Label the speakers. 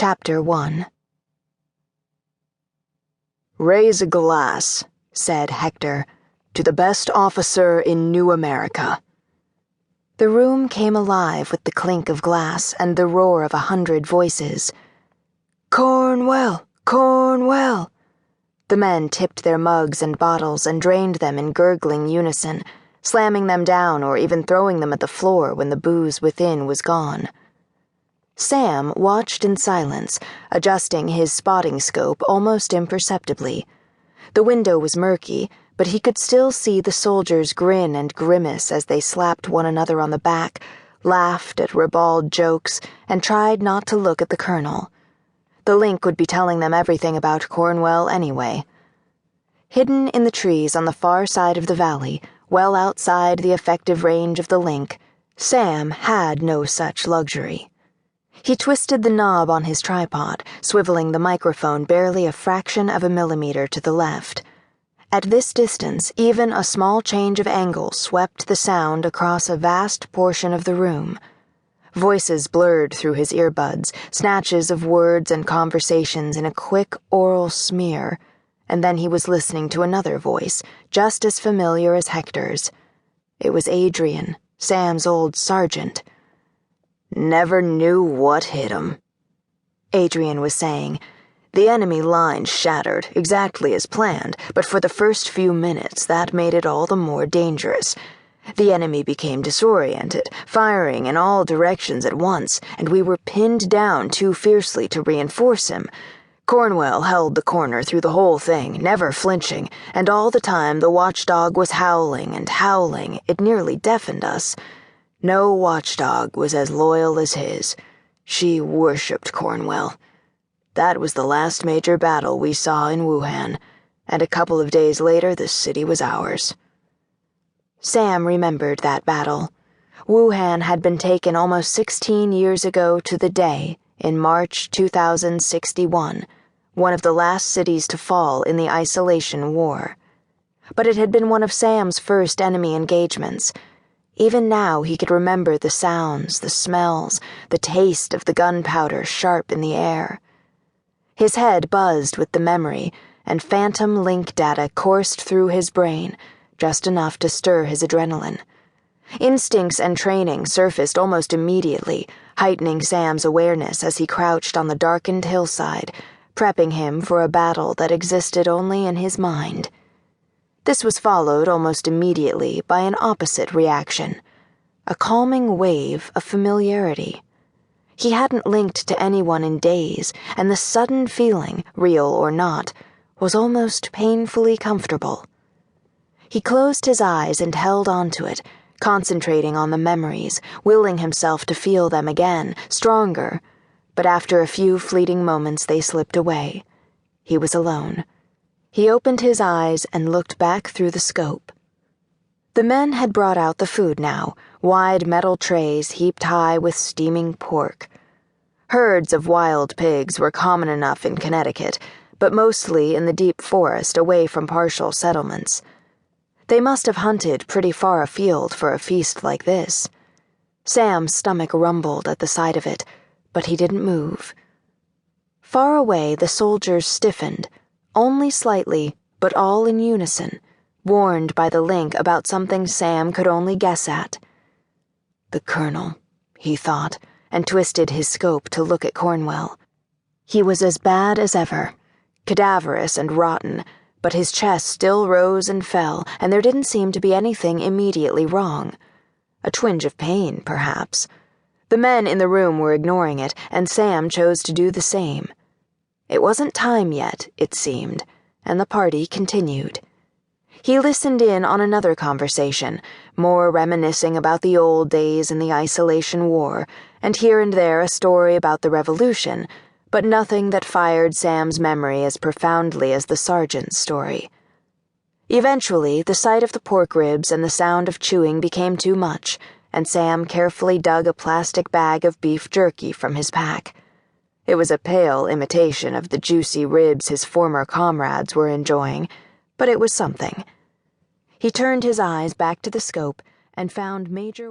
Speaker 1: Chapter 1. "Raise a glass," said Hector, "to the best officer in New America." The room came alive with the clink of glass and the roar of 100 voices. "Cornwell! Cornwell!" The men tipped their mugs and bottles and drained them in gurgling unison, slamming them down or even throwing them at the floor when the booze within was gone. Sam watched in silence, adjusting his spotting scope almost imperceptibly. The window was murky, but he could still see the soldiers grin and grimace as they slapped one another on the back, laughed at ribald jokes, and tried not to look at the colonel. The link would be telling them everything about Cornwell anyway. Hidden in the trees on the far side of the valley, well outside the effective range of the link, Sam had no such luxury. He twisted the knob on his tripod, swiveling the microphone barely a fraction of a millimeter to the left. At this distance, even a small change of angle swept the sound across a vast portion of the room. Voices blurred through his earbuds, snatches of words and conversations in a quick oral smear, and then he was listening to another voice, just as familiar as Hector's. It was Adrian, Sam's old sergeant. "Never knew what hit 'em," Adrian was saying. "The enemy line shattered, exactly as planned, but for the first few minutes that made it all the more dangerous. The enemy became disoriented, firing in all directions at once, and we were pinned down too fiercely to reinforce him. Cornwell held the corner through the whole thing, never flinching, and all the time the watchdog was howling and howling, it nearly deafened us. No watchdog was as loyal as his. She worshipped Cornwell. That was the last major battle we saw in Wuhan, and a couple of days later the city was ours." Sam remembered that battle. Wuhan had been taken almost 16 years ago to the day, in March 2061, one of the last cities to fall in the isolation war. But it had been one of Sam's first enemy engagements. Even now he could remember the sounds, the smells, the taste of the gunpowder sharp in the air. His head buzzed with the memory, and phantom link data coursed through his brain, just enough to stir his adrenaline. Instincts and training surfaced almost immediately, heightening Sam's awareness as he crouched on the darkened hillside, prepping him for a battle that existed only in his mind. This was followed almost immediately by an opposite reaction, a calming wave of familiarity. He hadn't linked to anyone in days, and the sudden feeling, real or not, was almost painfully comfortable. He closed his eyes and held onto it, concentrating on the memories, willing himself to feel them again, stronger, but after a few fleeting moments they slipped away. He was alone. He opened his eyes and looked back through the scope. The men had brought out the food now, wide metal trays heaped high with steaming pork. Herds of wild pigs were common enough in Connecticut, but mostly in the deep forest away from partial settlements. They must have hunted pretty far afield for a feast like this. Sam's stomach rumbled at the sight of it, but he didn't move. Far away the soldiers stiffened, only slightly, but all in unison, warned by the link about something Sam could only guess at. The colonel, he thought, and twisted his scope to look at Cornwell. He was as bad as ever, cadaverous and rotten, but his chest still rose and fell, and there didn't seem to be anything immediately wrong. A twinge of pain, perhaps. The men in the room were ignoring it, and Sam chose to do the same. It wasn't time yet, it seemed, and the party continued. He listened in on another conversation, more reminiscing about the old days in the isolation war, and here and there a story about the revolution, but nothing that fired Sam's memory as profoundly as the sergeant's story. Eventually, the sight of the pork ribs and the sound of chewing became too much, and Sam carefully dug a plastic bag of beef jerky from his pack. It was a pale imitation of the juicy ribs his former comrades were enjoying, but it was something. He turned his eyes back to the scope and found Major